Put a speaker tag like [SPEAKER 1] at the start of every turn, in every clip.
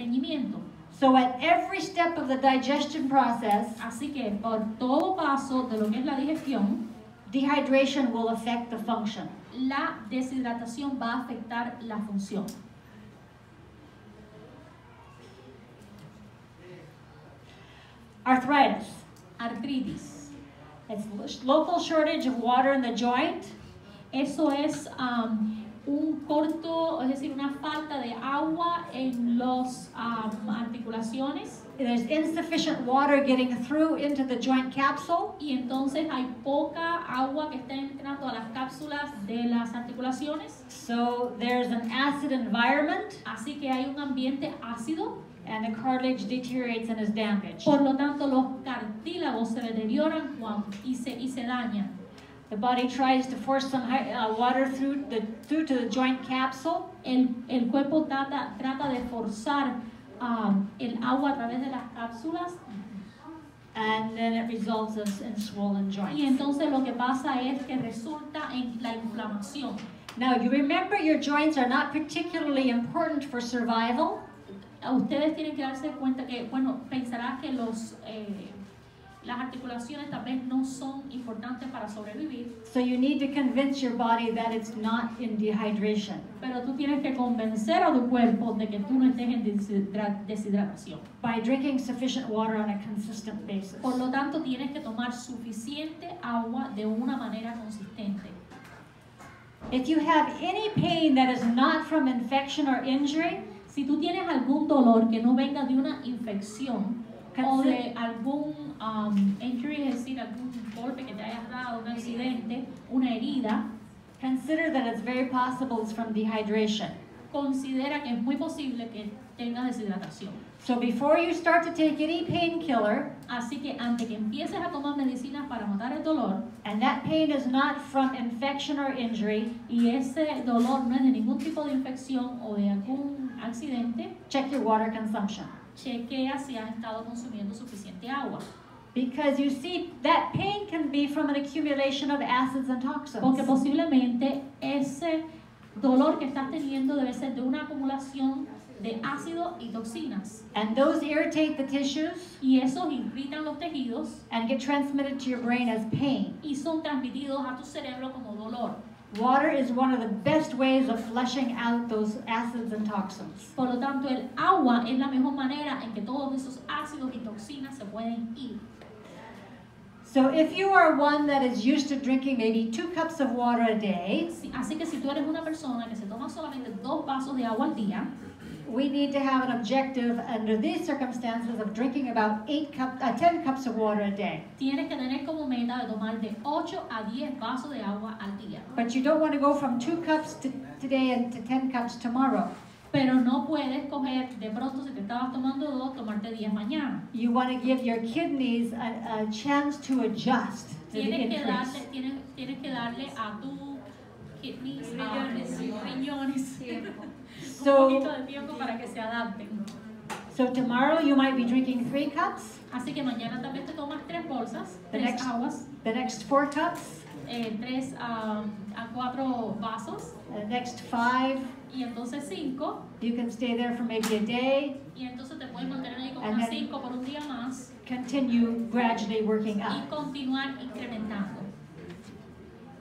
[SPEAKER 1] estreñimiento.
[SPEAKER 2] So at every step of the digestion process,
[SPEAKER 1] Así que por todo paso de lo que es la digestión,
[SPEAKER 2] dehydration will affect the function.
[SPEAKER 1] la deshidratación va a afectar la función.
[SPEAKER 2] Arthritis.
[SPEAKER 1] Artritis.
[SPEAKER 2] It's local shortage of water in the joint.
[SPEAKER 1] Eso es un corto, es decir, una falta de agua en las articulaciones.
[SPEAKER 2] There's insufficient water getting through into the joint capsule.
[SPEAKER 1] Y entonces hay poca agua que está entrando a las cápsulas de las articulaciones.
[SPEAKER 2] So there's an acid environment,
[SPEAKER 1] Así que hay un ambiente ácido.
[SPEAKER 2] and the cartilage deteriorates and is damaged.
[SPEAKER 1] Por lo tanto, los cartílagos se deterioran y se dañan.
[SPEAKER 2] The body tries to force some water through to the joint capsule.
[SPEAKER 1] El cuerpo trata de forzar el agua a través de las cápsulas.
[SPEAKER 2] And then it results in swollen joints.
[SPEAKER 1] Y entonces lo que pasa es que resulta en la inflamación.
[SPEAKER 2] Now, you remember your joints are not particularly important for survival.
[SPEAKER 1] Ustedes tienen que darse cuenta que, bueno, pensarás que las articulaciones tal vez no son importantes para sobrevivir.
[SPEAKER 2] So you need to convince your body that it's not in dehydration.
[SPEAKER 1] Pero tú tienes que convencer a tu cuerpo de que tú no estés en deshidratación.
[SPEAKER 2] By drinking sufficient water on a consistent basis.
[SPEAKER 1] Por lo tanto, tienes que tomar suficiente agua de una manera consistente.
[SPEAKER 2] If you have any pain that is not from infection or injury,
[SPEAKER 1] si tú tienes algún dolor que no venga de una infección o de algún injury, es decir, algún golpe que te hayas dado, un accidente, una herida,
[SPEAKER 2] consider that it's very possible it's from dehydration.
[SPEAKER 1] Considera que es muy posible que tengas deshidratación.
[SPEAKER 2] So before you start to take any painkiller,
[SPEAKER 1] así que antes que empieces a tomar medicinas para matar el dolor,
[SPEAKER 2] and that pain is not from infection or injury,
[SPEAKER 1] y ese dolor no es de ningún tipo de infección o de algún accidente,
[SPEAKER 2] check your water consumption.
[SPEAKER 1] Chequea si has estado consumiendo suficiente agua.
[SPEAKER 2] Because you see, that pain can be from an accumulation of acids and toxins.
[SPEAKER 1] Porque posiblemente ese dolor que estás teniendo debe ser de una acumulación de ácido y toxinas.
[SPEAKER 2] And those irritate the tissues.
[SPEAKER 1] Y esos irritan los tejidos.
[SPEAKER 2] And get transmitted to your brain as pain.
[SPEAKER 1] Y son transmitidos a tu cerebro como dolor.
[SPEAKER 2] Water is one of the best ways of flushing out those acids and toxins.
[SPEAKER 1] Por lo tanto, el agua es la mejor manera en que todos esos ácidos y toxinas se pueden ir.
[SPEAKER 2] So if you are one that is used to drinking maybe 2 cups of water a day,
[SPEAKER 1] así que si tú eres una persona que se toma solamente 2 vasos de agua al día,
[SPEAKER 2] we need to have an objective under these circumstances of drinking about 10 cups of water a day.
[SPEAKER 1] Tienes que tener como meta de tomar de 8 a 10 vasos de agua al día.
[SPEAKER 2] But you don't want to go from 2 cups today and to 10 cups tomorrow.
[SPEAKER 1] Pero no puedes coger de pronto, si te estabas tomando 2, tomarte 10 mañana.
[SPEAKER 2] You want to give your kidneys a chance to adjust to the increase.
[SPEAKER 1] Tienes que darle a tu kidneys, riñones, un poquito de tiempo para que se adapten.
[SPEAKER 2] So tomorrow you might be drinking 3 cups.
[SPEAKER 1] Así que mañana también te tomas 3 bolsas,
[SPEAKER 2] The
[SPEAKER 1] 3 aguas.
[SPEAKER 2] The next 4 cups.
[SPEAKER 1] 3 a 4 vasos.
[SPEAKER 2] The next 5.
[SPEAKER 1] Y entonces 5.
[SPEAKER 2] You can stay there for maybe a day.
[SPEAKER 1] Y entonces te puedes mantener ahí como unas 5 por un día más.
[SPEAKER 2] Continue gradually working up.
[SPEAKER 1] Y continuar incrementando.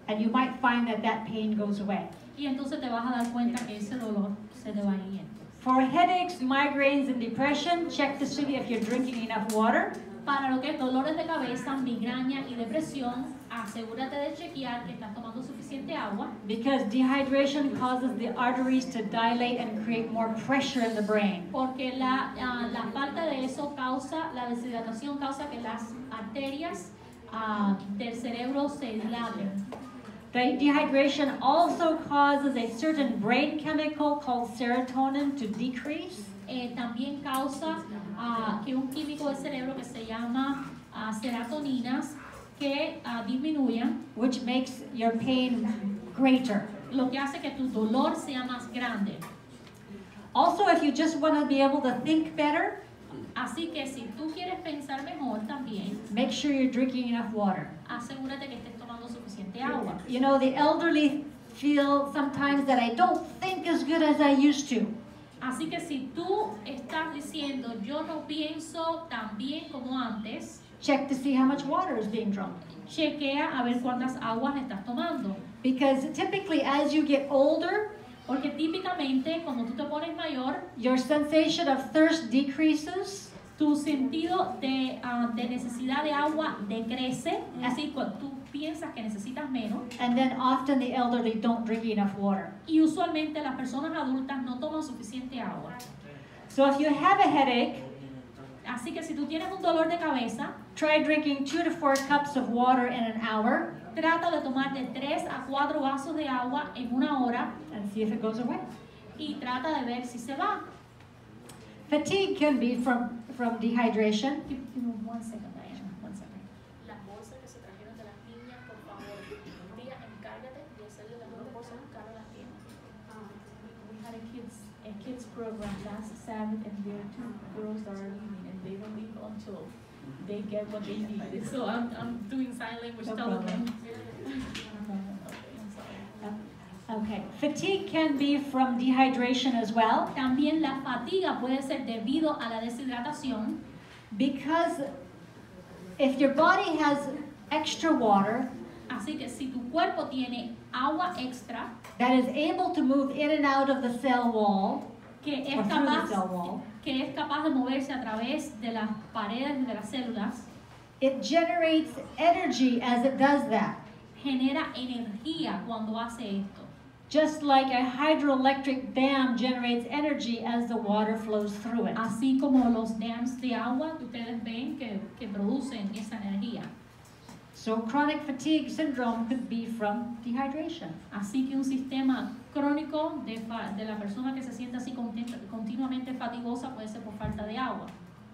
[SPEAKER 2] And you might find that pain goes away.
[SPEAKER 1] Y entonces te vas a dar cuenta que ese dolor se te va yendo.
[SPEAKER 2] For headaches, migraines, and depression, check to see if you're drinking enough water.
[SPEAKER 1] Para lo que es dolores de cabeza, migraña y depresión, asegúrate de chequear que estás tomando suficiente agua.
[SPEAKER 2] Because dehydration causes the arteries to dilate and create more pressure in the brain.
[SPEAKER 1] Porque la falta de eso causa, la deshidratación causa que las arterias del cerebro se dilaten.
[SPEAKER 2] The dehydration also causes a certain brain chemical called serotonin to decrease.
[SPEAKER 1] También causa que un químico del cerebro que se llama serotoninas que disminuyan,
[SPEAKER 2] which makes your pain greater.
[SPEAKER 1] Lo que hace que tu dolor sea más grande.
[SPEAKER 2] Also, if you just want to be able to think better,
[SPEAKER 1] así que si tú quieres pensar mejor también,
[SPEAKER 2] make sure you're drinking enough water.
[SPEAKER 1] Asegúrate que estés tomando suficiente agua.
[SPEAKER 2] You know, the elderly feel sometimes that I don't think as good as I used to.
[SPEAKER 1] Así que si tú estás momento yo no pienso tan bien como antes,
[SPEAKER 2] check to see how much water is being drunk.
[SPEAKER 1] chequea a ver cuántas aguas estás tomando.
[SPEAKER 2] Because typically as you get older,
[SPEAKER 1] Porque típicamente cuando tú te pones mayor,
[SPEAKER 2] your sensation of thirst decreases,
[SPEAKER 1] tu sentido de necesidad de agua decrece, es decir, cuando tú piensas que necesitas menos,
[SPEAKER 2] and then often the elderly don't drink enough water.
[SPEAKER 1] y usualmente las personas adultas no toman suficiente agua.
[SPEAKER 2] So if you have a headache,
[SPEAKER 1] Así que si tú tienes un dolor de cabeza,
[SPEAKER 2] try drinking 2 to 4 cups of water in an hour
[SPEAKER 1] trata de tomar de 3 a 4 vasos de agua en una hora
[SPEAKER 2] and see if it goes away.
[SPEAKER 1] y trata de ver si se va.
[SPEAKER 2] Fatigue can be from dehydration.
[SPEAKER 1] Give me 1 second, Diana, 1 second. Las bolsas que se trajeron de las niñas, por favor, Tía, encárgate de hacerle las bolsas, Carlos las tiene. We had a kids program last Sabbath, and there are 2 girls that are leaving, and they don't leave until they get what they need. So I'm doing sign language,
[SPEAKER 2] No
[SPEAKER 1] telling
[SPEAKER 2] problem.
[SPEAKER 1] them. Okay, I'm sorry.
[SPEAKER 2] Okay, fatigue can be from dehydration as well,
[SPEAKER 1] También la fatiga puede ser debido a la deshidratación,
[SPEAKER 2] because if your body has extra water
[SPEAKER 1] así que si tu cuerpo tiene agua extra
[SPEAKER 2] that is able to move in and out of the cell wall,
[SPEAKER 1] que
[SPEAKER 2] or
[SPEAKER 1] es
[SPEAKER 2] through the
[SPEAKER 1] capaz
[SPEAKER 2] cell wall,
[SPEAKER 1] de moverse a través de las paredes de las células,
[SPEAKER 2] it generates energy as it does that.
[SPEAKER 1] genera energía cuando hace esto.
[SPEAKER 2] Just like a hydroelectric dam generates energy as the water flows through it.
[SPEAKER 1] Así como los dams de agua que ustedes ven que producen esa energía.
[SPEAKER 2] So chronic fatigue syndrome could be from dehydration.
[SPEAKER 1] Así que un sistema crónico de la persona que se siente así continuamente fatigosa puede ser por falta de agua.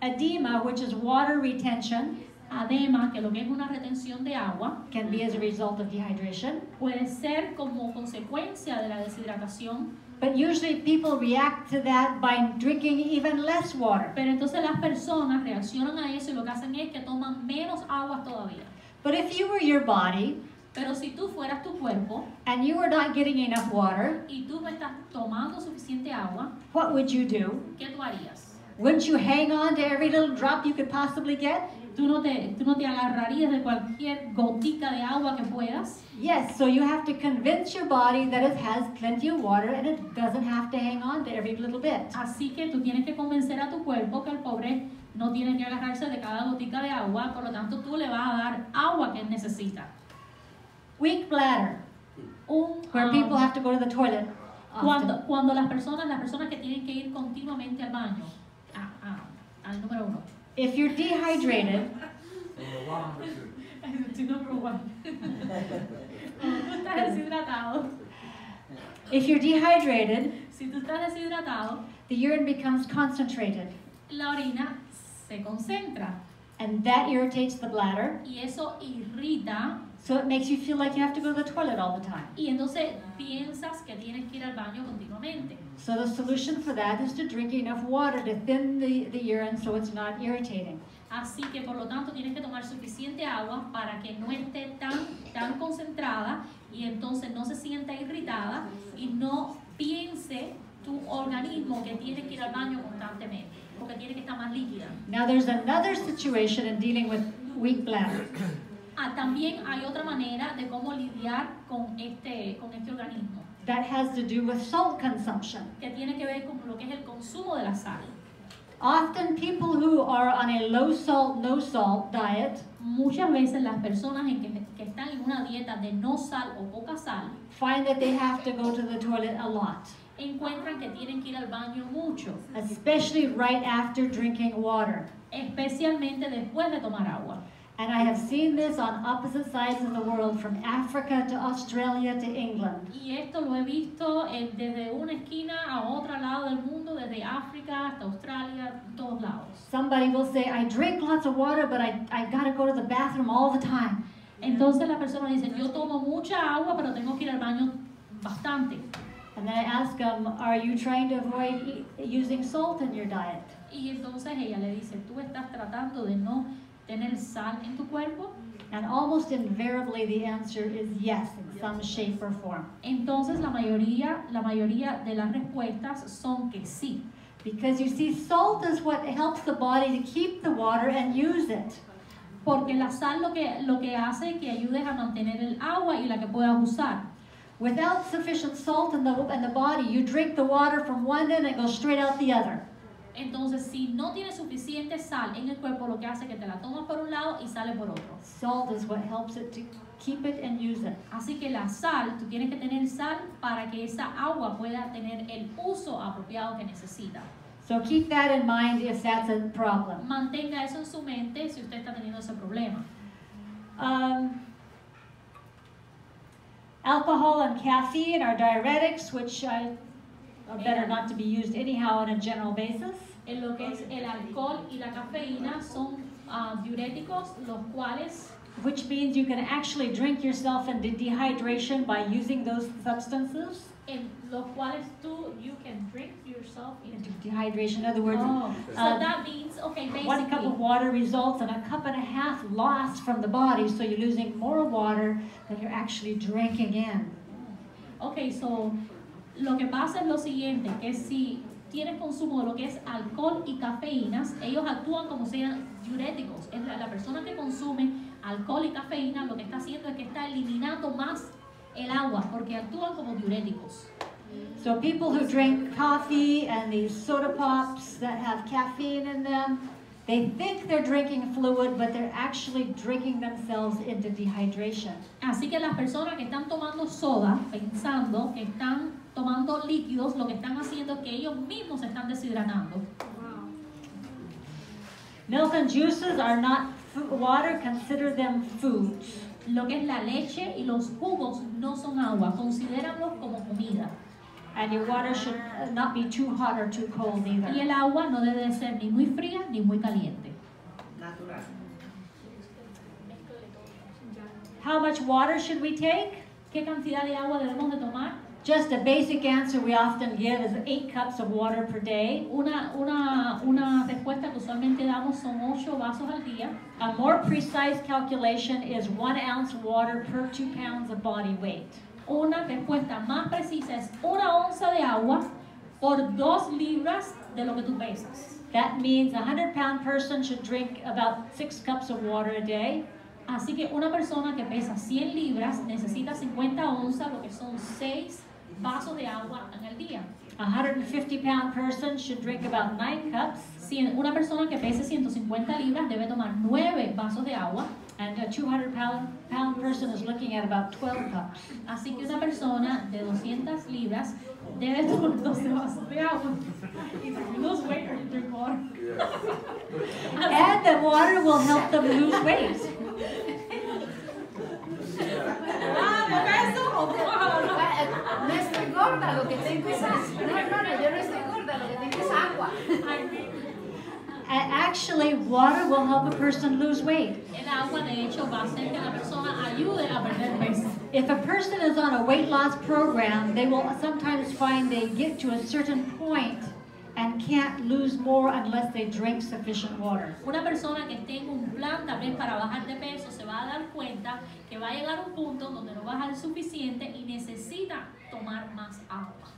[SPEAKER 2] Edema, which is water retention,
[SPEAKER 1] Adema, que lo que es una retención de agua,
[SPEAKER 2] can be as a result of dehydration.
[SPEAKER 1] puede ser como consecuencia de la deshidratación,
[SPEAKER 2] But usually people react to that by drinking even less water.
[SPEAKER 1] pero entonces las personas reaccionan a eso y lo que hacen es que toman menos agua todavía.
[SPEAKER 2] But if you were your body
[SPEAKER 1] Pero si tú fueras tu cuerpo
[SPEAKER 2] and you were not getting enough water,
[SPEAKER 1] y tú no estás tomando suficiente agua,
[SPEAKER 2] what would you do?
[SPEAKER 1] ¿qué tú harías?
[SPEAKER 2] Wouldn't you hang on to every little drop you could possibly get?
[SPEAKER 1] ¿Tú no te agarrarías de cualquier gotica de agua que puedas?
[SPEAKER 2] Yes, so you have to convince your body that it has plenty of water and it doesn't have to hang on to every little bit.
[SPEAKER 1] Así que tú tienes que convencer a tu cuerpo que el pobre no tiene que agarrarse de cada gotica de agua, por lo tanto tú le vas a dar agua que él necesita.
[SPEAKER 2] Weak bladder, where people have to go to the toilet often.
[SPEAKER 1] Cuando las personas que tienen que ir continuamente al baño, al número 1.
[SPEAKER 2] If you're dehydrated,
[SPEAKER 1] Número 1. Tú estás deshidratado.
[SPEAKER 2] if you're dehydrated,
[SPEAKER 1] Si tú estás deshidratado,
[SPEAKER 2] the urine becomes concentrated,
[SPEAKER 1] la orina se concentra
[SPEAKER 2] and that irritates the bladder,
[SPEAKER 1] y eso irrita
[SPEAKER 2] so it makes you feel like you have to go to the toilet all the time.
[SPEAKER 1] y entonces piensas que tienes que ir al baño continuamente.
[SPEAKER 2] So the solution for that is to drink enough water to thin the urine so it's not irritating.
[SPEAKER 1] Así que por lo tanto tienes que tomar suficiente agua para que no esté tan concentrada y entonces no se sienta irritada y no piense tu organismo que tiene que ir al baño constantemente, porque tiene que estar más líquida.
[SPEAKER 2] Now there's another situation in dealing with weak bladder.
[SPEAKER 1] También hay otra manera de cómo lidiar con este organismo,
[SPEAKER 2] That has to do with salt consumption.
[SPEAKER 1] que tiene que ver con lo que es el consumo de la sal.
[SPEAKER 2] Often people who are on a low salt, no salt diet
[SPEAKER 1] Muchas veces las personas que están en una dieta de no sal o poca sal
[SPEAKER 2] find that they have to go to the toilet a lot,
[SPEAKER 1] encuentran que tienen que ir al baño mucho,
[SPEAKER 2] especially right after drinking water.
[SPEAKER 1] especialmente después de tomar agua.
[SPEAKER 2] And I have seen this on opposite sides of the world, from Africa to Australia to England.
[SPEAKER 1] Y esto lo he visto desde una esquina a otro lado del mundo, desde África hasta Australia, todos lados.
[SPEAKER 2] Somebody will say, I drink lots of water, but I gotta go to the bathroom all the time.
[SPEAKER 1] Entonces la persona dice, yo tomo mucha agua, pero tengo que ir al baño bastante.
[SPEAKER 2] And then I ask them, are you trying to avoid using salt in your diet?
[SPEAKER 1] Y entonces ella le dice, ¿tú estás tratando de no tener sal en tu cuerpo?
[SPEAKER 2] And almost invariably the answer is yes, in some shape or form.
[SPEAKER 1] Entonces la mayoría de las respuestas son que sí.
[SPEAKER 2] Because you see, salt is what helps the body to keep the water and use it.
[SPEAKER 3] Porque la sal lo que hace que ayudes a mantener el agua y la que puedas usar.
[SPEAKER 2] Without sufficient salt in the body, you drink the water from one end and goes straight out the other.
[SPEAKER 3] Entonces, si no tienes suficiente sal en el cuerpo, lo que hace que te la tomas por un lado y sale por otro.
[SPEAKER 2] Salt is what helps it to keep it and use it.
[SPEAKER 3] Así que la sal, tú tienes que tener sal para que esa agua pueda tener el uso apropiado que necesita.
[SPEAKER 2] So keep that in mind if that's a problem.
[SPEAKER 3] Mantenga eso en su mente si usted está teniendo ese problema.
[SPEAKER 2] Alcohol and caffeine are diuretics, which are better not to be used anyhow on a general basis.
[SPEAKER 3] En lo que es el alcohol y la cafeína son diuréticos, los cuales,
[SPEAKER 2] Which means you can actually drink yourself into dehydration by using those substances.
[SPEAKER 3] en los cuales you can drink yourself
[SPEAKER 2] Into
[SPEAKER 3] into.
[SPEAKER 2] dehydration, in other words,
[SPEAKER 3] So that means, okay,
[SPEAKER 2] 1 cup of
[SPEAKER 3] basically,
[SPEAKER 2] water results in 1.5 cups lost from the body, so you're losing more water than you're actually drinking in.
[SPEAKER 3] okay, so lo que pasa es lo siguiente, que si tienes consumo de lo que es alcohol y cafeínas, ellos actúan como sean diuréticos. Es la persona que consume alcohol y cafeína lo que está haciendo es que está eliminando más el agua, porque actúan como diuréticos.
[SPEAKER 2] So people who drink coffee and these soda pops that have caffeine in them, they think they're drinking fluid, but they're actually drinking themselves into dehydration.
[SPEAKER 3] Así que las personas que están tomando soda, pensando que están tomando líquidos, lo que están haciendo es que ellos mismos se están deshidratando.
[SPEAKER 2] Milk and juices are not water, consider them foods.
[SPEAKER 3] Lo que es la leche y los jugos no son agua, considéralos como comida.
[SPEAKER 2] And your water should not be too hot or too cold
[SPEAKER 3] Y
[SPEAKER 2] either.
[SPEAKER 3] el agua no debe de ser ni muy fría ni muy caliente.
[SPEAKER 2] How much water should we take?
[SPEAKER 3] ¿Qué cantidad de agua debemos de tomar?
[SPEAKER 2] Just a basic answer we often give is 8 cups of water per day.
[SPEAKER 3] Una respuesta que usualmente damos son 8 vasos al día.
[SPEAKER 2] A more precise calculation is 1 ounce water per 2 pounds of body weight.
[SPEAKER 3] Una respuesta más precisa es 1 onza de agua por 2 libras de lo que tú pesas.
[SPEAKER 2] That means a 100-pound person should drink about 6 cups of water a day.
[SPEAKER 3] Así que una persona que pesa 100 libras necesita 50 onzas, lo que son 6 vasos de agua en el día.
[SPEAKER 2] A 150-pound person should drink about 9 cups.
[SPEAKER 3] Una persona que pese 150 libras debe tomar 9 vasos de agua.
[SPEAKER 2] And a 200-pound person is looking at about 12 cups.
[SPEAKER 3] Así que una persona de 200 libras debe tomar 12 vasos de agua. If you lose weight or you drink water.
[SPEAKER 2] And the water will help them lose weight.
[SPEAKER 4] No estoy gorda, lo que tengo es agua. No, hermana, yo no estoy gorda, lo que tengo es agua.
[SPEAKER 2] Actually, water will help a person lose weight.
[SPEAKER 3] El agua, de hecho, va a hacer que la persona ayude a perder peso.
[SPEAKER 2] If a person is on a weight loss program, they will sometimes find they get to a certain point and can't lose more unless they drink sufficient water.
[SPEAKER 3] Una persona que esté en un plan tal vez para bajar de peso se va a dar cuenta que va a llegar a un punto donde no va a bajar suficiente y necesita tomar más agua.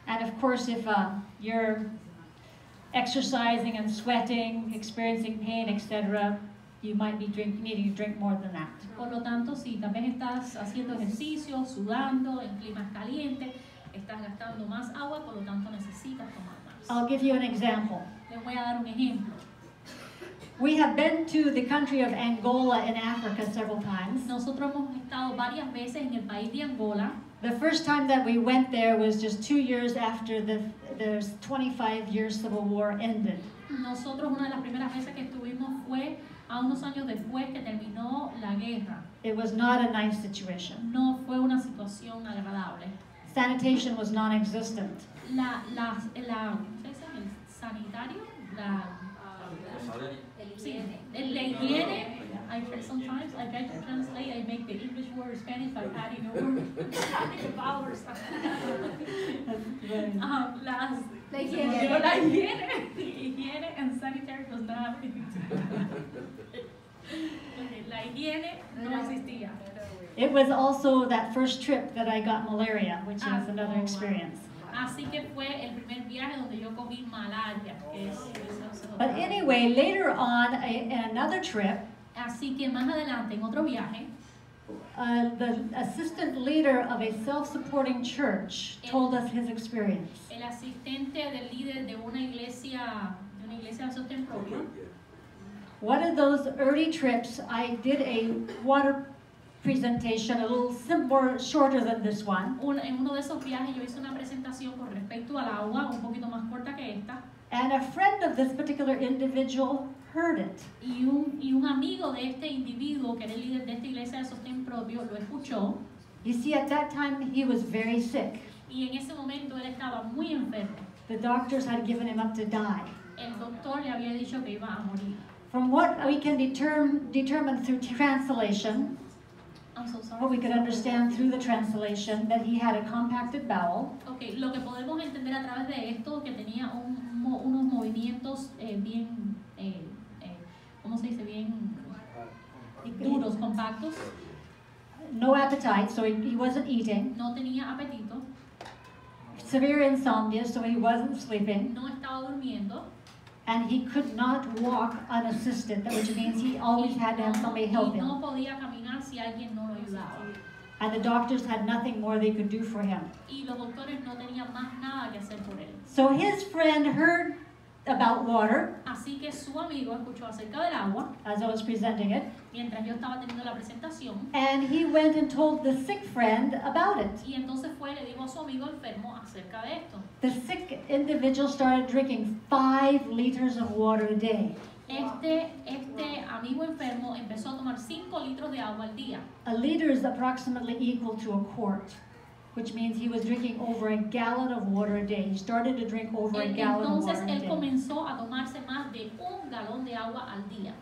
[SPEAKER 2] And of course, if you're exercising and sweating, experiencing pain, etc., you might be needing to drink more than that.
[SPEAKER 3] Por lo tanto, si tal vez estás haciendo ejercicio, sudando, en climas calientes, estás gastando más agua, por lo tanto necesitas tomar más.
[SPEAKER 2] I'll give you an example.
[SPEAKER 3] Les voy a dar un ejemplo.
[SPEAKER 2] We have been to the country of Angola in Africa several times.
[SPEAKER 3] Nosotros hemos estado varias veces en el país de Angola.
[SPEAKER 2] The first time that we went there was just 2 years after the 25-year civil war ended.
[SPEAKER 3] Nosotros una de las primeras veces que estuvimos fue a unos años después que terminó la guerra.
[SPEAKER 2] It was not a nice situation.
[SPEAKER 3] No fue una situación agradable.
[SPEAKER 2] Sanitation was non-existent.
[SPEAKER 3] ¿Cómo se dice? El sanitario, sí, la higiene. Sometimes I try to translate, I make the English word Spanish by adding a word. La higiene and sanitary does not have anything to do. La higiene no existía.
[SPEAKER 2] It was also that first trip that I got malaria, which is another experience.
[SPEAKER 3] Así que fue el primer viaje donde yo cogí malaria.
[SPEAKER 2] But anyway, later on, in another trip,
[SPEAKER 3] Así que más adelante, en otro viaje,
[SPEAKER 2] the assistant leader of a self-supporting church told us his experience.
[SPEAKER 3] el asistente del líder de una iglesia de sostén propio,
[SPEAKER 2] One of those early trips, I did a water presentation, a little more shorter than this one.
[SPEAKER 3] en uno de esos viajes yo hice una presentación con respecto al agua, un poquito más corta que esta,
[SPEAKER 2] And a friend of this particular individual heard it.
[SPEAKER 3] y un amigo de este individuo, que era el líder de esta iglesia de sostén propio, lo escuchó,
[SPEAKER 2] You see, at that time, he was very sick.
[SPEAKER 3] y en ese momento él estaba muy enfermo.
[SPEAKER 2] The doctors had given him up to die.
[SPEAKER 3] El doctor le había dicho que iba a morir.
[SPEAKER 2] From what we can determine through translation,
[SPEAKER 3] I'm so sorry.
[SPEAKER 2] what we could understand through the translation, that he had a compacted bowel,
[SPEAKER 3] Okay, lo que podemos entender a través de esto, que tenía unos movimientos bien, ¿cómo se dice? Bien duros, compactos.
[SPEAKER 2] no appetite, so he wasn't eating,
[SPEAKER 3] No tenía apetito,
[SPEAKER 2] severe insomnia, so he wasn't sleeping,
[SPEAKER 3] no estaba durmiendo.
[SPEAKER 2] and he could not walk unassisted, which means he always had to have somebody help
[SPEAKER 3] Y
[SPEAKER 2] him.
[SPEAKER 3] no podía caminar si alguien no lo ayudaba.
[SPEAKER 2] And the doctors had nothing more they could do for him.
[SPEAKER 3] Y los doctores no tenían más nada que hacer por él.
[SPEAKER 2] So his friend heard about water
[SPEAKER 3] Así que su amigo escuchó acerca del agua
[SPEAKER 2] as I was presenting it,
[SPEAKER 3] mientras yo estaba teniendo la presentación.
[SPEAKER 2] and he went and told the sick friend about it.
[SPEAKER 3] Y entonces fue y le dijo a su amigo enfermo acerca de esto.
[SPEAKER 2] The sick individual started drinking 5 liters of water a day.
[SPEAKER 3] Este amigo enfermo empezó a tomar 5 litros de agua al día.
[SPEAKER 2] A liter is approximately equal to a quart, which means he was drinking over a gallon of water a day. He started to drink over a gallon of
[SPEAKER 3] Entonces
[SPEAKER 2] water a
[SPEAKER 3] él
[SPEAKER 2] day.
[SPEAKER 3] comenzó a tomarse más de 1 galón de agua al día.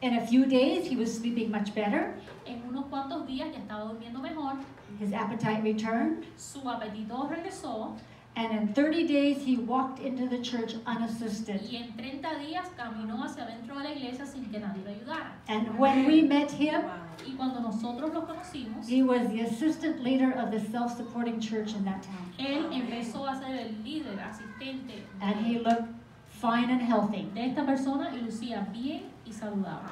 [SPEAKER 2] In a few days, he was sleeping much better.
[SPEAKER 3] En unos cuantos días ya estaba durmiendo mejor,
[SPEAKER 2] His appetite returned.
[SPEAKER 3] su apetito regresó
[SPEAKER 2] And in 30 days, he walked into the church unassisted.
[SPEAKER 3] y en 30 días caminó hacia adentro de la iglesia sin que nadie lo ayudara.
[SPEAKER 2] And when we met him,
[SPEAKER 3] Y cuando nosotros lo conocimos,
[SPEAKER 2] he was the assistant leader of the self-supporting church in that town.
[SPEAKER 3] él empezó a ser el líder, asistente
[SPEAKER 2] And he looked fine and healthy.
[SPEAKER 3] de esta persona y lucía bien y saludable.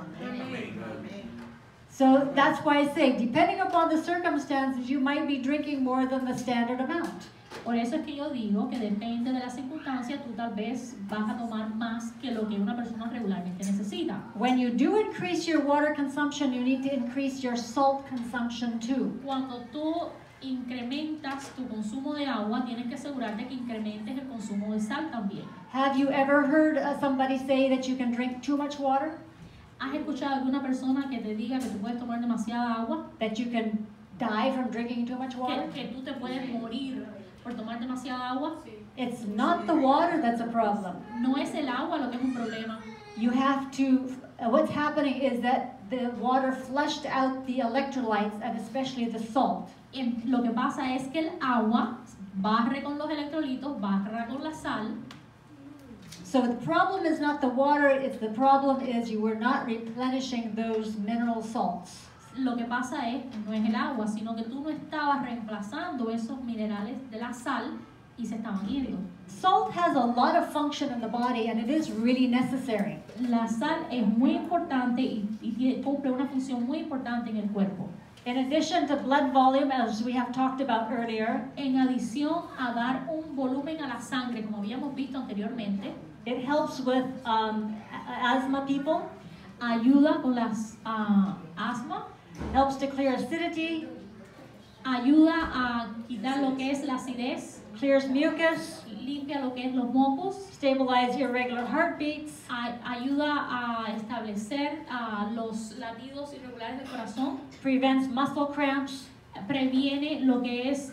[SPEAKER 2] So that's why I say, depending upon the circumstances, you might be drinking more than the standard amount.
[SPEAKER 3] Por eso es que yo digo que depende de la circunstancia, tú tal vez vas a tomar más que lo que una persona regularmente necesita.
[SPEAKER 2] When you do increase your water consumption, you need to increase your salt consumption too.
[SPEAKER 3] Cuando tú incrementas tu consumo de agua, tienes que asegurarte que incrementes el consumo de sal también.
[SPEAKER 2] Have you ever heard somebody say that you can drink too much water?
[SPEAKER 3] ¿Has escuchado alguna persona que te diga que tú puedes tomar demasiada agua?
[SPEAKER 2] That you can die from drinking too much water?
[SPEAKER 3] Que tú te puedes morir por tomar demasiada agua?
[SPEAKER 2] It's not the water that's a problem.
[SPEAKER 3] No es el agua lo que es un problema.
[SPEAKER 2] You have to, what's happening is that the water flushed out the electrolytes and especially the salt.
[SPEAKER 3] Lo que pasa es que el agua barre con los electrolitos, barra con la sal.
[SPEAKER 2] So the problem is not the water, it's the problem is you were not replenishing those mineral salts.
[SPEAKER 3] Lo que pasa es, no es el agua, sino que tú no estabas reemplazando esos minerales de la sal y se estaban yendo.
[SPEAKER 2] Salt has a lot of function in the body and it is really necessary.
[SPEAKER 3] La sal es muy importante y cumple una función muy importante en el cuerpo.
[SPEAKER 2] In addition to blood volume, as we have talked about earlier,
[SPEAKER 3] En adición a dar un volumen a la sangre, como habíamos visto anteriormente,
[SPEAKER 2] it helps with asthma people,
[SPEAKER 3] ayuda con las asma,
[SPEAKER 2] helps to clear acidity,
[SPEAKER 3] ayuda a quitar lo que es la acidez,
[SPEAKER 2] clears mucus,
[SPEAKER 3] limpia lo que es los mocos,
[SPEAKER 2] stabilize irregular heartbeats,
[SPEAKER 3] ayuda a establecer los latidos irregulares del corazón,
[SPEAKER 2] prevents muscle cramps,
[SPEAKER 3] previene lo que es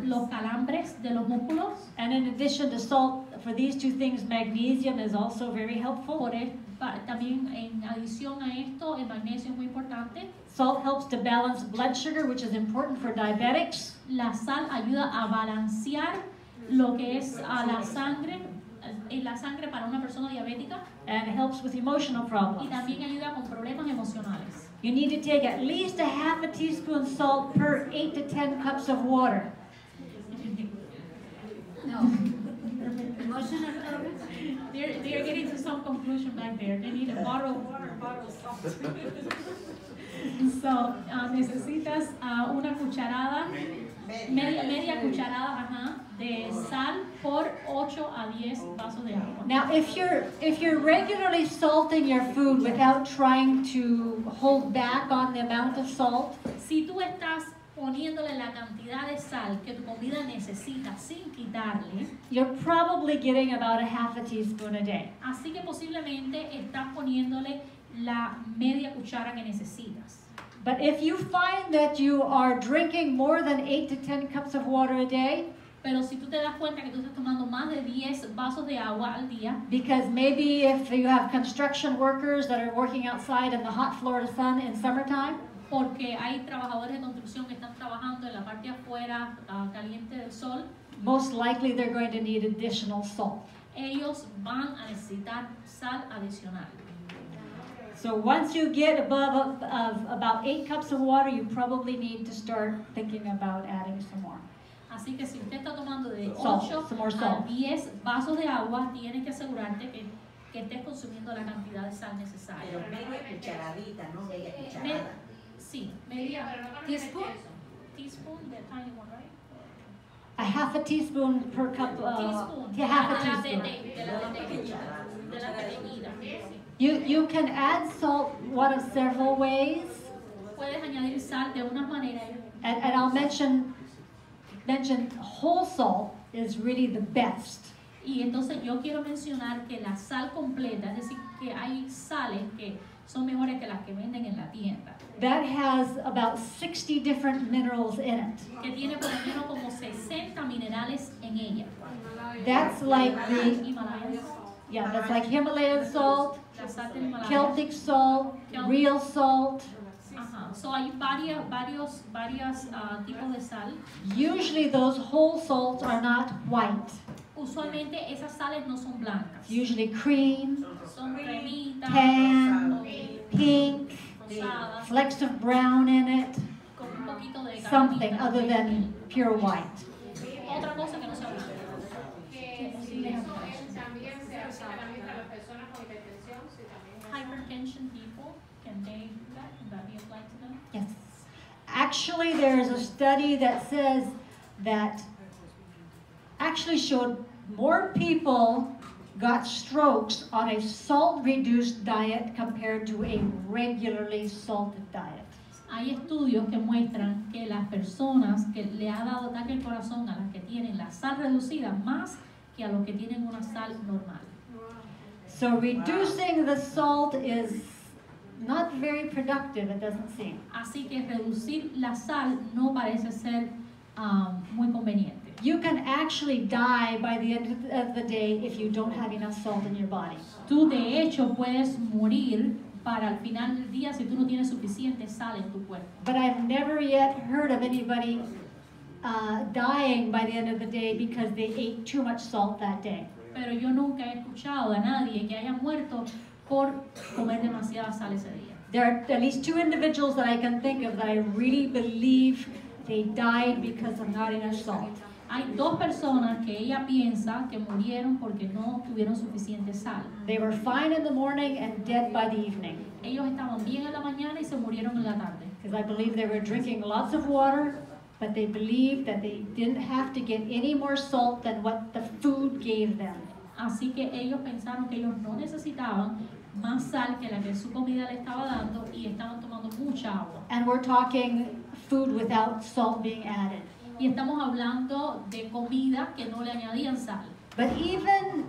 [SPEAKER 3] los calambres de los músculos.
[SPEAKER 2] and in addition to salt, for these two things, magnesium is also very helpful.
[SPEAKER 3] También en adición a esto, el magnesio es muy importante.
[SPEAKER 2] Salt helps to balance blood sugar, which is important for diabetics.
[SPEAKER 3] La sal ayuda a balancear lo que es la sangre para una persona diabética
[SPEAKER 2] And helps with emotional
[SPEAKER 3] y
[SPEAKER 2] problems.
[SPEAKER 3] también ayuda con problemas emocionales.
[SPEAKER 2] You need to take at least a half a teaspoon salt per 8 to 10 cups of water.
[SPEAKER 3] They're getting to some conclusion back there. They need a bottle of water, a bottle of salt. So, necesitas una cucharada, media cucharada, de sal por 8 a 10 vasos de agua.
[SPEAKER 2] Now, if you're regularly salting your food without trying to hold back on the amount of salt,
[SPEAKER 3] Si tú estás poniéndole la cantidad de sal que tu comida necesita sin quitarle,
[SPEAKER 2] you're probably getting about a half a teaspoon a day.
[SPEAKER 3] así que posiblemente estás poniéndole la media cuchara que necesitas.
[SPEAKER 2] But if you find that you are drinking more than 8 to 10 cups of water a day,
[SPEAKER 3] Pero si tú te das cuenta que tú estás tomando más de 10 vasos de agua al día,
[SPEAKER 2] because maybe if you have construction workers that are working outside in the hot Florida sun in summertime,
[SPEAKER 3] porque hay trabajadores de construcción que están trabajando en la parte afuera caliente del sol,
[SPEAKER 2] most likely they're going to need additional salt.
[SPEAKER 3] ellos van a necesitar sal adicional.
[SPEAKER 2] So once you get above about 8 cups of water, you probably need to start thinking about adding some more.
[SPEAKER 3] Así que si usted está tomando de
[SPEAKER 2] Salt,
[SPEAKER 3] 8
[SPEAKER 2] some more
[SPEAKER 3] a
[SPEAKER 2] salt.
[SPEAKER 3] 10 vasos de agua, tienes que asegurarte que estés consumiendo la cantidad de sal necesaria.
[SPEAKER 5] Pero media cucharadita, no media cucharada.
[SPEAKER 3] Sí, media
[SPEAKER 4] Teaspoon?
[SPEAKER 3] teaspoon, the tiny one, right?
[SPEAKER 2] A half a teaspoon per cup,
[SPEAKER 3] Teaspoon.
[SPEAKER 2] yeah, half a
[SPEAKER 3] De la
[SPEAKER 2] teaspoon.
[SPEAKER 3] de la pequeñita. Sí.
[SPEAKER 2] You can add salt one of several ways,
[SPEAKER 3] Puedes añadir sal de una manera.
[SPEAKER 2] and I'll mention whole salt is really the best.
[SPEAKER 3] Y entonces yo quiero mencionar que la sal completa, es decir, que hay sales que son mejores que las que venden en la tienda,
[SPEAKER 2] That has about 60 different minerals in it.
[SPEAKER 3] que tiene por lo menos como 60 minerales en ella.
[SPEAKER 2] That's like the,
[SPEAKER 3] Himalayas,
[SPEAKER 2] that's like Himalayan salt,
[SPEAKER 3] la sal del Himalaya.
[SPEAKER 2] Celtic salt, real salt.
[SPEAKER 3] Ajá. So hay varios tipos de sal.
[SPEAKER 2] Usually those whole salts are not white.
[SPEAKER 3] Usualmente esas sales no son blancas,
[SPEAKER 2] Usually cream,
[SPEAKER 3] son cremitas,
[SPEAKER 2] tan,
[SPEAKER 3] o
[SPEAKER 2] pink,
[SPEAKER 3] rosadas,
[SPEAKER 2] flecks of brown in it,
[SPEAKER 3] con un poquito de
[SPEAKER 2] something
[SPEAKER 3] caramita.
[SPEAKER 2] other than pure white.
[SPEAKER 3] Otra cosa que no sea blanca.
[SPEAKER 6] Que si eso también se aplica a las personas con hipertensión, si también
[SPEAKER 3] Hypertension people, can they do that? Can that be applied to them?
[SPEAKER 2] Yes. Actually, there's a study that says that actually showed more people got strokes on a salt-reduced diet compared to a regularly salted diet.
[SPEAKER 3] Hay estudios que muestran que las personas que le ha dado ataque al corazón a las que tienen la sal reducida más que a los que tienen una sal normal.
[SPEAKER 2] So reducing the salt is not very productive, it doesn't seem.
[SPEAKER 3] Así que reducir la sal no parece ser muy conveniente.
[SPEAKER 2] You can actually die by the end of the day if you don't have enough salt in your body.
[SPEAKER 3] Tú de hecho puedes morir para el final del día si tú no tienes suficiente sal en tu cuerpo.
[SPEAKER 2] But I've never yet heard of anybody dying by the end of the day because they ate too much salt that day.
[SPEAKER 3] Pero yo nunca he escuchado a nadie que haya muerto por comer demasiada sal ese día.
[SPEAKER 2] There are at least 2 individuals that I can think of that I really believe they died because of not enough salt.
[SPEAKER 3] Hay 2 personas que ella piensa que murieron porque no tuvieron suficiente sal.
[SPEAKER 2] They were fine in the morning and dead by the evening.
[SPEAKER 3] Ellos estaban bien en la mañana y se murieron en la tarde.
[SPEAKER 2] Because I believe they were drinking lots of water, but they believed that they didn't have to get any more salt than what the food gave them.
[SPEAKER 3] Así que ellos pensaron que ellos no necesitaban más sal que la que su comida le estaba dando y estaban tomando mucha agua.
[SPEAKER 2] And we're talking food without salt being added.
[SPEAKER 3] Y estamos hablando de comida que no le añadían sal.
[SPEAKER 2] But even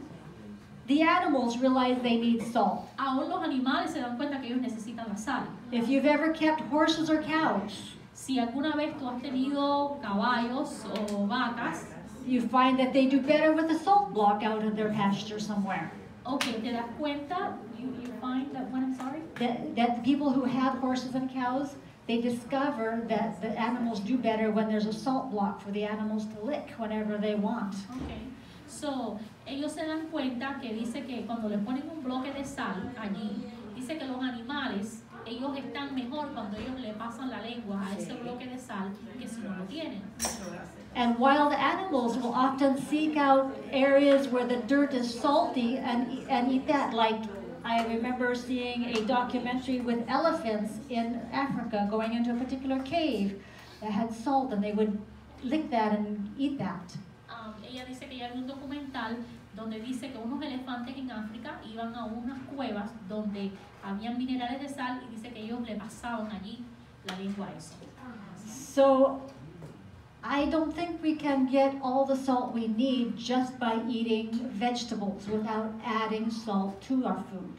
[SPEAKER 2] the animals realize they need salt.
[SPEAKER 3] Aún los animales se dan cuenta que ellos necesitan la sal.
[SPEAKER 2] If you've ever kept horses or cows,
[SPEAKER 3] Si alguna vez tú has tenido caballos o vacas,
[SPEAKER 2] you find that they do better with a salt block out in their pasture somewhere.
[SPEAKER 3] okay, te das cuenta, you find that, what, I'm sorry?
[SPEAKER 2] That the people who have horses and cows, they discover that the animals do better when there's a salt block for the animals to lick whenever they want.
[SPEAKER 3] Okay. So, ellos se dan cuenta que dice que cuando le ponen un bloque de sal allí, dice que los animales ellos están mejor cuando ellos le pasan la lengua a ese bloque de sal que si no lo tienen.
[SPEAKER 2] And wild animals will often seek out areas where the dirt is salty and eat that. Like, I remember seeing a documentary with elephants in Africa going into a particular cave that had salt, and they would lick that and eat that.
[SPEAKER 3] Ella dice que ya hay un documental donde dice que unos elefantes en África iban a unas cuevas donde habían minerales de sal y dice que ellos le pasaban allí la lengua a eso.
[SPEAKER 2] So I don't think we can get all the salt we need just by eating vegetables without adding salt to our food.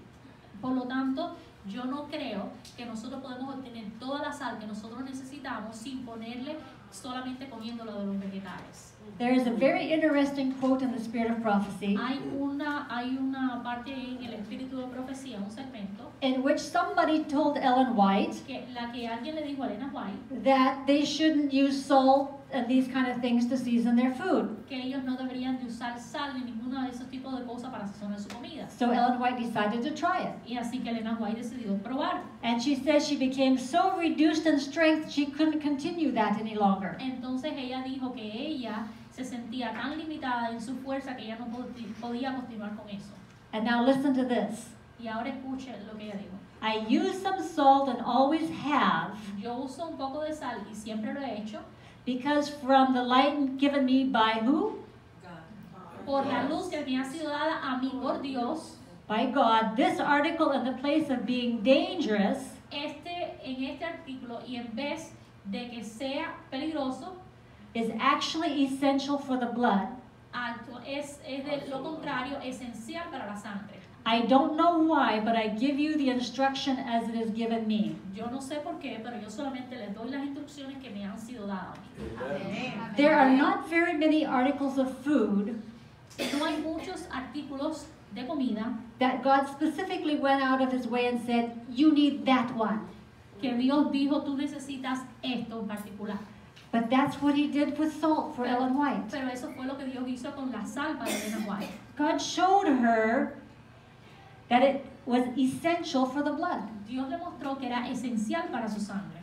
[SPEAKER 3] Por lo tanto, yo no creo que nosotros podemos obtener toda la sal que nosotros necesitamos sin ponerle solamente comiéndolo de los vegetales.
[SPEAKER 2] There is a very interesting quote in the Spirit of Prophecy
[SPEAKER 3] Hay una parte en el espíritu de profecía, un segmento,
[SPEAKER 2] in which somebody told Ellen White
[SPEAKER 3] que alguien le dijo a Elena White
[SPEAKER 2] that they shouldn't use salt and these kind of things to season their food.
[SPEAKER 3] que ellos no deberían de usar sal ni ninguno de esos tipos de cosas para sazonar su comida.
[SPEAKER 2] So Ellen White decided to try it.
[SPEAKER 3] Y así que Elena White decidió probar.
[SPEAKER 2] And she says she became so reduced in strength she couldn't continue that any longer.
[SPEAKER 3] Entonces ella dijo que ella se sentía tan limitada en su fuerza que ella no podía continuar con eso.
[SPEAKER 2] And now listen to this.
[SPEAKER 3] Y ahora escuche lo que ella dijo.
[SPEAKER 2] I use some salt and always have,
[SPEAKER 3] Yo uso un poco de sal y siempre lo he hecho
[SPEAKER 2] because from the light given me by who?
[SPEAKER 3] por la luz que me ha sido dada a mí por Dios.
[SPEAKER 2] By God. This article, in the place of being dangerous,
[SPEAKER 3] En este artículo, y en vez de que sea peligroso,
[SPEAKER 2] is actually essential for the blood.
[SPEAKER 3] es de lo contrario esencial para la sangre.
[SPEAKER 2] I don't know why, but I give you the instruction as it is given me.
[SPEAKER 3] Yo no sé por qué, pero yo solamente les doy las instrucciones que me han sido dadas.
[SPEAKER 2] There are not very many articles of food
[SPEAKER 3] No hay muchos artículos de comida
[SPEAKER 2] that God specifically went out of his way and said, you need that one.
[SPEAKER 3] que Dios dijo, tú necesitas esto en particular.
[SPEAKER 2] But that's what he did with salt for Ellen White.
[SPEAKER 3] Pero eso fue lo que Dios hizo con la sal para Elena White.
[SPEAKER 2] God showed her that it was essential for the blood.
[SPEAKER 3] Dios le mostró que era esencial para su sangre.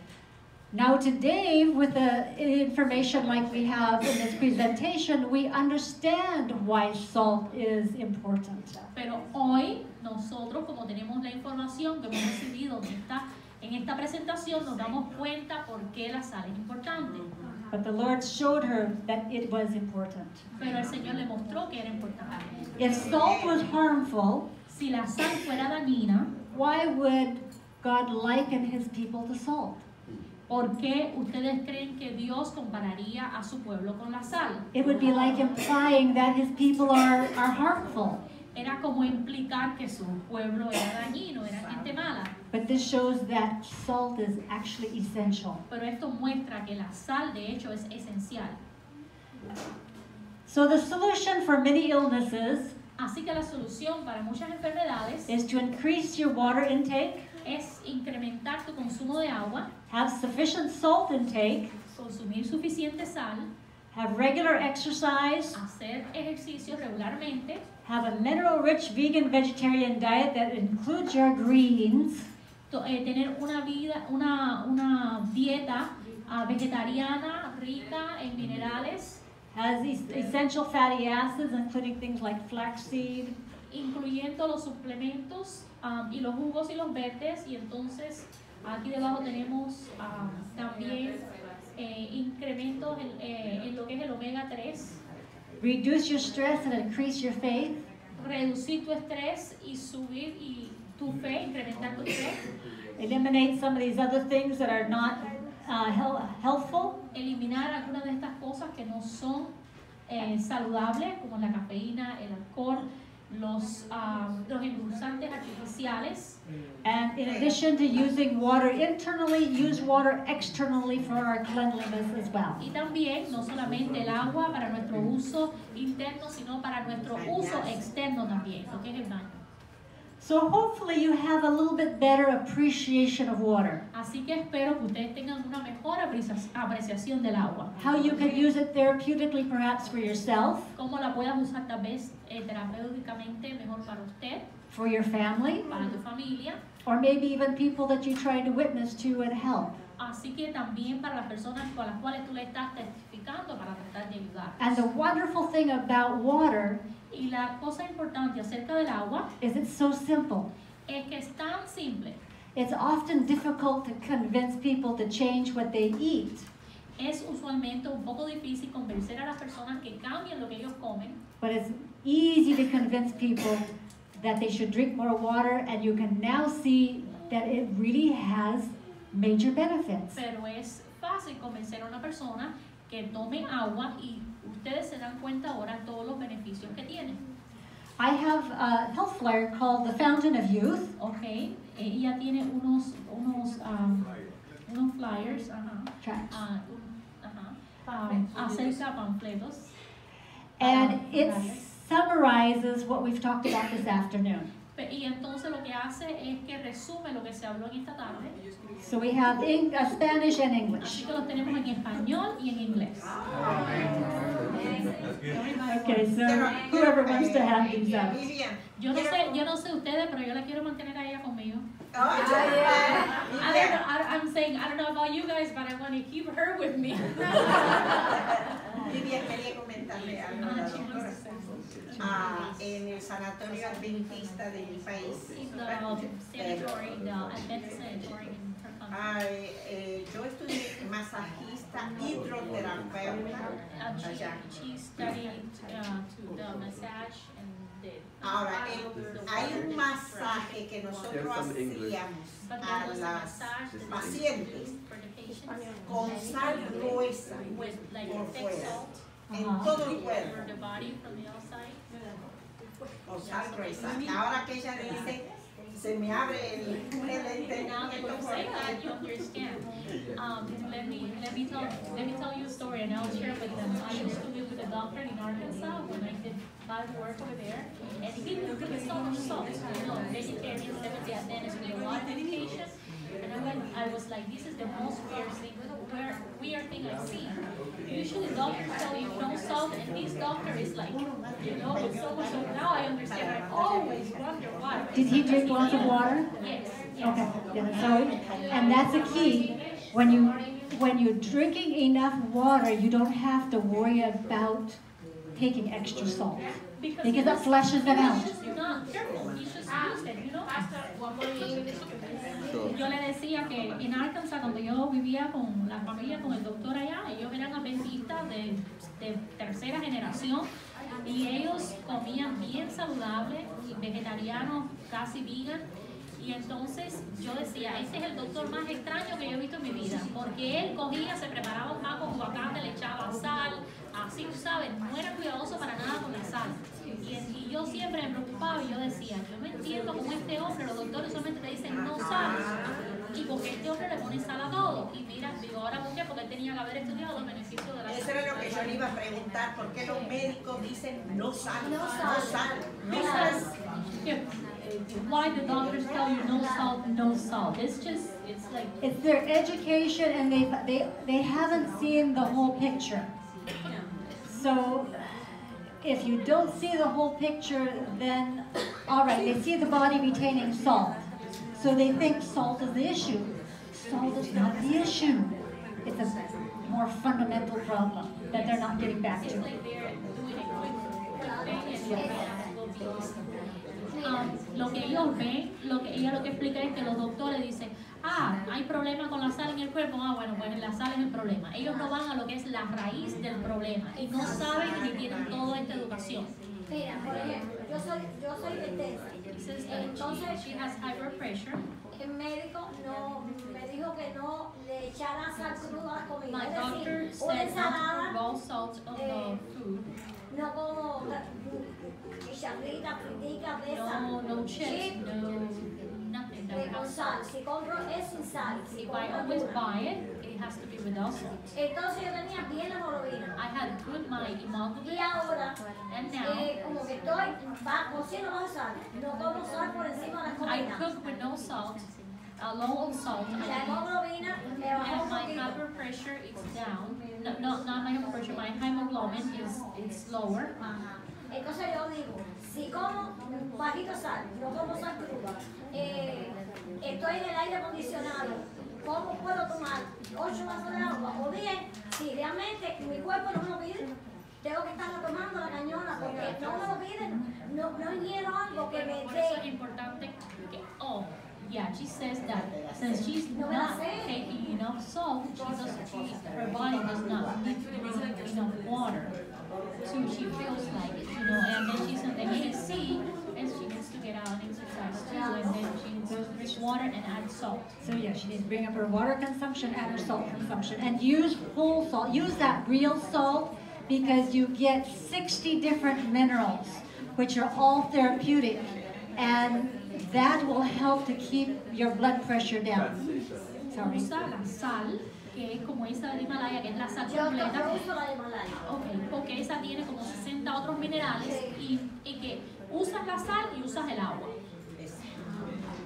[SPEAKER 2] Now today, with the information like we have in this presentation, we understand why salt is important.
[SPEAKER 3] Pero hoy, nosotros, como tenemos la información que hemos recibido en esta presentación, nos damos cuenta por qué la sal es importante.
[SPEAKER 2] But the Lord showed her that it was important.
[SPEAKER 3] Pero el Señor le mostró que era importante.
[SPEAKER 2] If salt was harmful,
[SPEAKER 3] Si la sal fuera dañina,
[SPEAKER 2] why would God liken his people to salt?
[SPEAKER 3] ¿por qué ustedes creen que Dios compararía a su pueblo con la sal?
[SPEAKER 2] It would be like implying that his people are harmful.
[SPEAKER 3] Era como implicar que su pueblo era dañino, era gente mala.
[SPEAKER 2] But this shows that salt is actually essential.
[SPEAKER 3] Pero esto muestra que la sal, de hecho, es esencial.
[SPEAKER 2] So the solution for many illnesses
[SPEAKER 3] Así que la solución para muchas enfermedades
[SPEAKER 2] is to increase your water intake,
[SPEAKER 3] es incrementar tu consumo de agua,
[SPEAKER 2] have sufficient salt intake,
[SPEAKER 3] consumir suficiente sal,
[SPEAKER 2] have regular exercise,
[SPEAKER 3] hacer ejercicio regularmente,
[SPEAKER 2] have a mineral-rich vegan vegetarian diet that includes your greens,
[SPEAKER 3] tener una dieta vegetariana rica en minerales,
[SPEAKER 2] has essential fatty acids, including things like flaxseed,
[SPEAKER 3] incluyendo los suplementos y los jugos y los verdes. Y entonces aquí debajo tenemos también incrementos en lo que es el omega 3.
[SPEAKER 2] reduce your stress and increase your faith,
[SPEAKER 3] Reducir tu estrés y subir tu fe, incrementar tu fe.
[SPEAKER 2] eliminate some of these other things that are not healthful,
[SPEAKER 3] Eliminar algunas de estas cosas que no son saludables, como la cafeína, el alcohol, los endulzantes artificiales.
[SPEAKER 2] and in addition to using water internally, use water externally for our cleanliness as well.
[SPEAKER 3] Y también, no solamente el agua para nuestro uso interno, sino para nuestro uso externo también, lo que es el baño.
[SPEAKER 2] So hopefully you have a little bit better appreciation of water.
[SPEAKER 3] Así que espero que ustedes tengan una mejor apreciación del agua.
[SPEAKER 2] How you can use it therapeutically perhaps for yourself,
[SPEAKER 3] Cómo la puedas usar tal vez terapéuticamente mejor para usted,
[SPEAKER 2] for your family,
[SPEAKER 3] para tu familia,
[SPEAKER 2] or maybe even people that you try to witness to and help.
[SPEAKER 3] Así que también para las personas con las cuales tú le estás testificando para tratar de ayudar.
[SPEAKER 2] And the wonderful thing about water
[SPEAKER 3] Y la cosa importante acerca del agua
[SPEAKER 2] is it's so simple.
[SPEAKER 3] es que es tan simple.
[SPEAKER 2] It's often difficult to convince people to change what they eat,
[SPEAKER 3] Es usualmente un poco difícil convencer a las personas que cambien lo que ellos comen,
[SPEAKER 2] but it's easy to convince people that they should drink more water, and you can now see that it really has major benefits.
[SPEAKER 3] pero es fácil convencer a una persona que tome agua y ustedes se dan cuenta ahora todos los beneficios que tienen.
[SPEAKER 2] I have a health flyer called the Fountain of Youth,
[SPEAKER 3] Ok, ella tiene unos flyers,
[SPEAKER 2] tracts,
[SPEAKER 3] acerca panfletos.
[SPEAKER 2] and it summarizes what we've talked about this afternoon.
[SPEAKER 3] Y entonces lo que hace es que resume lo que se habló en esta tarde.
[SPEAKER 2] So we have Spanish and
[SPEAKER 3] Así
[SPEAKER 2] English.
[SPEAKER 3] que los tenemos en español y en inglés.
[SPEAKER 2] Okay, so whoever wants to hand these out.
[SPEAKER 5] Vivian.
[SPEAKER 3] Yo no sé ustedes, pero yo la quiero mantener a ella conmigo. I'm saying, I don't know about you guys, but I want to keep her with me.
[SPEAKER 5] Vivian, quería comentarle algo a la doctora. En el sanatorio adventista de mi país.
[SPEAKER 3] The adventist sanitary in her country.
[SPEAKER 5] Yo estudié masajista hidroterapeuta allá.
[SPEAKER 3] She studied to the massage and the
[SPEAKER 5] Ahora, hay un masaje que nosotros hacíamos
[SPEAKER 3] but
[SPEAKER 5] a
[SPEAKER 3] there was a
[SPEAKER 5] las
[SPEAKER 3] massage that
[SPEAKER 5] pacientes
[SPEAKER 3] for the patients
[SPEAKER 5] con sal gruesa
[SPEAKER 3] with like
[SPEAKER 5] por
[SPEAKER 3] thick
[SPEAKER 5] fuera,
[SPEAKER 3] salt
[SPEAKER 5] en todo el
[SPEAKER 3] for
[SPEAKER 5] cuerpo,
[SPEAKER 3] the body from the outside.
[SPEAKER 5] con sal gruesa. Ahora que ella dice, se me abre el
[SPEAKER 3] Now that
[SPEAKER 5] entendimiento
[SPEAKER 3] you
[SPEAKER 5] por
[SPEAKER 3] say that,
[SPEAKER 5] acá.
[SPEAKER 3] you understand. Let me tell you a story, and I'll share with them. I used to live with a doctor in Arkansas when I did Bible work over there, and he would give me so much salt. You know, vegetarian, Seventh-day Adventist with a lot of medication. And I was like, this is the most weird thing I've seen. Usually doctors tell you no salt, and this doctor is like, you know, with so much salt. Now I understand. I always wonder why.
[SPEAKER 2] Did he drink lots of water?
[SPEAKER 3] Yes.
[SPEAKER 2] Okay, yeah, so, and that's a key. When you're drinking enough water, you don't have to worry about taking extra salt, because that flushes them out.
[SPEAKER 3] You're not careful. He just used it, you know. Yo le decía que en Arkansas, cuando yo vivía con la familia, con el doctor allá, ellos eran adventistas de tercera generación y ellos comían bien saludable, vegetarianos, casi vegan. Y entonces yo decía, este es el doctor más extraño que yo he visto en mi vida, porque él cogía, se preparaba un maco con aguacate, le echaba sal, así, tú sabes, no era cuidadoso para nada con la sal. Y yo siempre me preocupaba y yo decía, yo no entiendo cómo este hombre, los doctores solamente te dicen no sal, y porque este hombre le pone sal a todo. Y mira, digo, ahora ¿por qué? Porque él tenía que haber estudiado los beneficios de la sal.
[SPEAKER 5] Eso era lo que yo le iba a preguntar, ¿por qué los médicos dicen no sal, no sal, no sal?
[SPEAKER 3] Why the doctors tell you no salt, no salt? It's like
[SPEAKER 2] It's their education, and they haven't seen the whole picture. So if you don't see the whole picture, then all right, they see the body retaining salt, so they think salt is the issue. Salt is not the issue. It's a more fundamental problem that they're not getting back to.
[SPEAKER 3] like they're doing a quick thing and will be. Lo que ellos ven, lo que explica es que los doctores dicen, hay problema con la sal en el cuerpo, bueno, pues la sal es el problema. Ellos no van a lo que es la raíz del problema y no saben ni tienen toda esta educación.
[SPEAKER 7] Mira, por ejemplo, yo soy de Texas. Entonces,
[SPEAKER 3] She has high blood pressure.
[SPEAKER 7] el médico me dijo que no le echara sal cruda a la comida.
[SPEAKER 3] My
[SPEAKER 7] Es
[SPEAKER 3] doctor
[SPEAKER 7] decir, una
[SPEAKER 3] said not to
[SPEAKER 7] ensalada,
[SPEAKER 3] put raw salt on the food.
[SPEAKER 7] no como chicharrita, fritica, de esa.
[SPEAKER 3] No chips,
[SPEAKER 7] Chip,
[SPEAKER 3] no nothing that
[SPEAKER 7] con
[SPEAKER 3] has
[SPEAKER 7] sal.
[SPEAKER 3] salt.
[SPEAKER 7] Si compro es sin sal. Si
[SPEAKER 3] If I
[SPEAKER 7] compro
[SPEAKER 3] always
[SPEAKER 7] alguna.
[SPEAKER 3] buy it, it has to be without salt.
[SPEAKER 7] Entonces yo tenía bien la hemoglobina.
[SPEAKER 3] I had good my
[SPEAKER 7] Y
[SPEAKER 3] hemoglobin,
[SPEAKER 7] ahora,
[SPEAKER 3] and now
[SPEAKER 7] como que cocino bajo sal. No como sal por encima de las
[SPEAKER 3] I
[SPEAKER 7] comidas.
[SPEAKER 3] cook with no salt, low on salt.
[SPEAKER 7] La hemoglobina me bajó
[SPEAKER 3] And
[SPEAKER 7] un
[SPEAKER 3] my
[SPEAKER 7] poquito.
[SPEAKER 3] high blood pressure is down. No, not my blood pressure. My hemoglobin is lower.
[SPEAKER 7] Ajá. Entonces yo digo, si como bajito sal, no como sal cruda, estoy en el aire acondicionado, ¿cómo puedo tomar 8 vasos de agua o 10 si realmente mi cuerpo no me lo pide? Tengo que estarla tomando la cañona porque no me lo piden, no ingiero algo que me
[SPEAKER 3] Por eso es
[SPEAKER 7] dé.
[SPEAKER 3] importante que, yeah, she says that since she's
[SPEAKER 7] No me la
[SPEAKER 3] not
[SPEAKER 7] sé.
[SPEAKER 3] taking enough salt, her body does not need enough water. So she feels like it, and then she's in the AC, and she needs to get out and exercise too, and then she needs to drink water and add salt.
[SPEAKER 2] So yeah, she needs to bring up her water consumption and her salt consumption. And use full salt. Use that real salt because you get 60 different minerals, which are all therapeutic. And that will help to keep your blood pressure down. Sorry.
[SPEAKER 3] Usa la sal, que es como esa del Himalaya, que es la sal
[SPEAKER 7] Yo
[SPEAKER 3] completa.
[SPEAKER 7] uso la Himalaya.
[SPEAKER 3] Okay, porque esa tiene como 60 otros minerales y que usas la sal y usas el agua.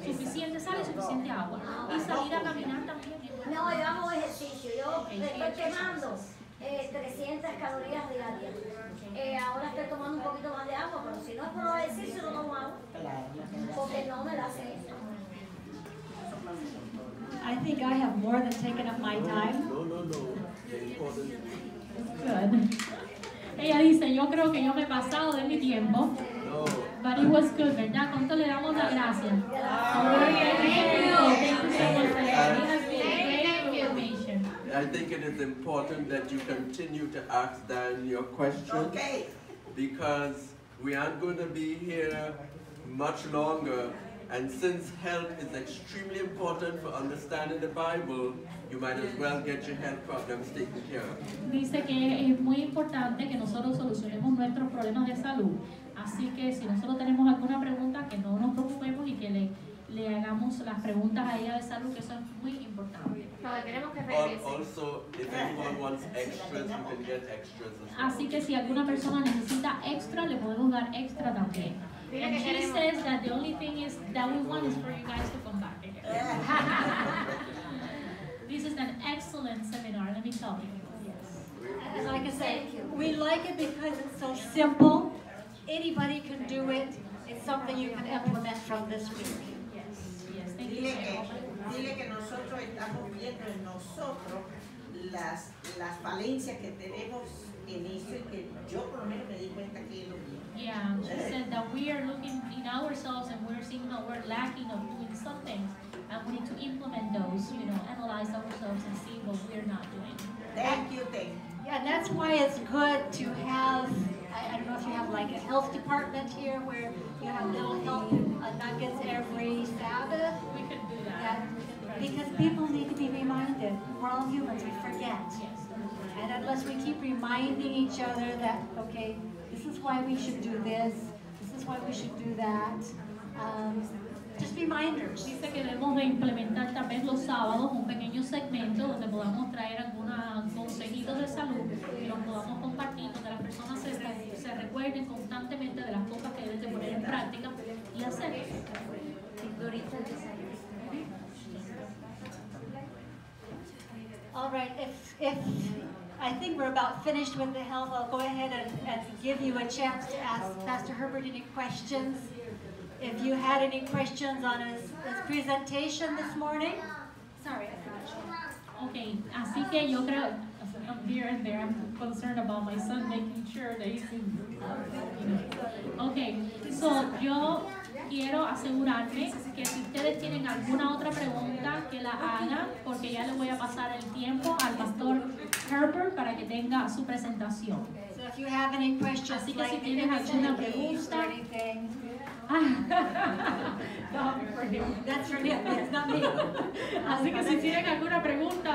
[SPEAKER 3] Suficiente sal y suficiente agua. Y salir a caminar también.
[SPEAKER 7] No, yo hago ejercicio, yo estoy quemando 300 calorías diarias. Ahora estoy tomando un poquito más de agua, pero si no es por ejercicio no tomo agua, porque no me la sé.
[SPEAKER 2] I think I have more than taken up my time.
[SPEAKER 8] No.
[SPEAKER 3] Good. Ella dice, yo creo que yo me he pasado de mi tiempo.
[SPEAKER 8] No.
[SPEAKER 3] But it was good, ¿verdad? ¿Cuánto le damos las gracias?
[SPEAKER 8] I think it is important that you continue to ask Dan your questions.
[SPEAKER 5] Okay.
[SPEAKER 8] Because we aren't going to be here much longer, and since health is extremely important for understanding the Bible, you might as well get your health problems taken care of.
[SPEAKER 3] Dice que es muy importante que nosotros solucionemos nuestros problemas de salud. Así que si nosotros tenemos alguna pregunta, que no nos preocupemos y que le hagamos las preguntas a ella de salud, que eso es muy importante.
[SPEAKER 6] No, tenemos que regresar.
[SPEAKER 8] Also, if anyone wants extras, you can get extras as well.
[SPEAKER 3] Así que si alguna persona necesita extra, le podemos dar extra también. And she says that the only thing is that we want is for you guys to come back again. This is an excellent seminar, let me tell you.
[SPEAKER 2] And like I said, we like it because it's so simple. Anybody can do it. It's something you can implement from this week.
[SPEAKER 3] Yes, thank you.
[SPEAKER 5] Dile que nosotros estamos viendo en nosotros las falencias que tenemos en eso y que yo por lo menos me di cuenta que es lo mío.
[SPEAKER 3] Yeah, she said that we are looking in ourselves and we're seeing how we're lacking of doing some things, and we need to implement those, analyze ourselves and see what we're not doing.
[SPEAKER 5] Thank you.
[SPEAKER 2] Yeah, and that's why it's good to have, I don't know if you have like a health department here where you have little health nuggets every Sabbath.
[SPEAKER 3] We could do that.
[SPEAKER 2] Because people need to be reminded. We're all humans, we forget.
[SPEAKER 3] Yes.
[SPEAKER 2] And unless we keep reminding each other that, okay, this is why we should do this is why we should do that. Just reminders.
[SPEAKER 3] Dice que debemos de implementar tal vez los sábados un pequeño segmento donde podamos traer algunos consejitos de salud y los podamos compartir, donde las personas se recuerden constantemente de las cosas que deben de poner en práctica y hacer.
[SPEAKER 2] All right, if I think we're about finished with the health, I'll go ahead and give you a chance to ask Pastor Herbert any questions. If you had any questions on his presentation this morning. Sorry, I forgot.
[SPEAKER 3] Okay, así que yo creo, here and there, I'm concerned about my son making sure that he's in. Okay, so yo quiero asegurarme que si ustedes tienen alguna otra pregunta, que la hagan, porque ya le voy a pasar el tiempo al pastor Herbert para que tenga su presentación.
[SPEAKER 2] So if you have any questions,
[SPEAKER 3] Así que si
[SPEAKER 2] like
[SPEAKER 3] tienen alguna
[SPEAKER 2] disease or
[SPEAKER 3] pregunta,
[SPEAKER 2] anything,
[SPEAKER 3] no, for him.
[SPEAKER 2] that's for him, it's not me.
[SPEAKER 3] Así que si tienen alguna pregunta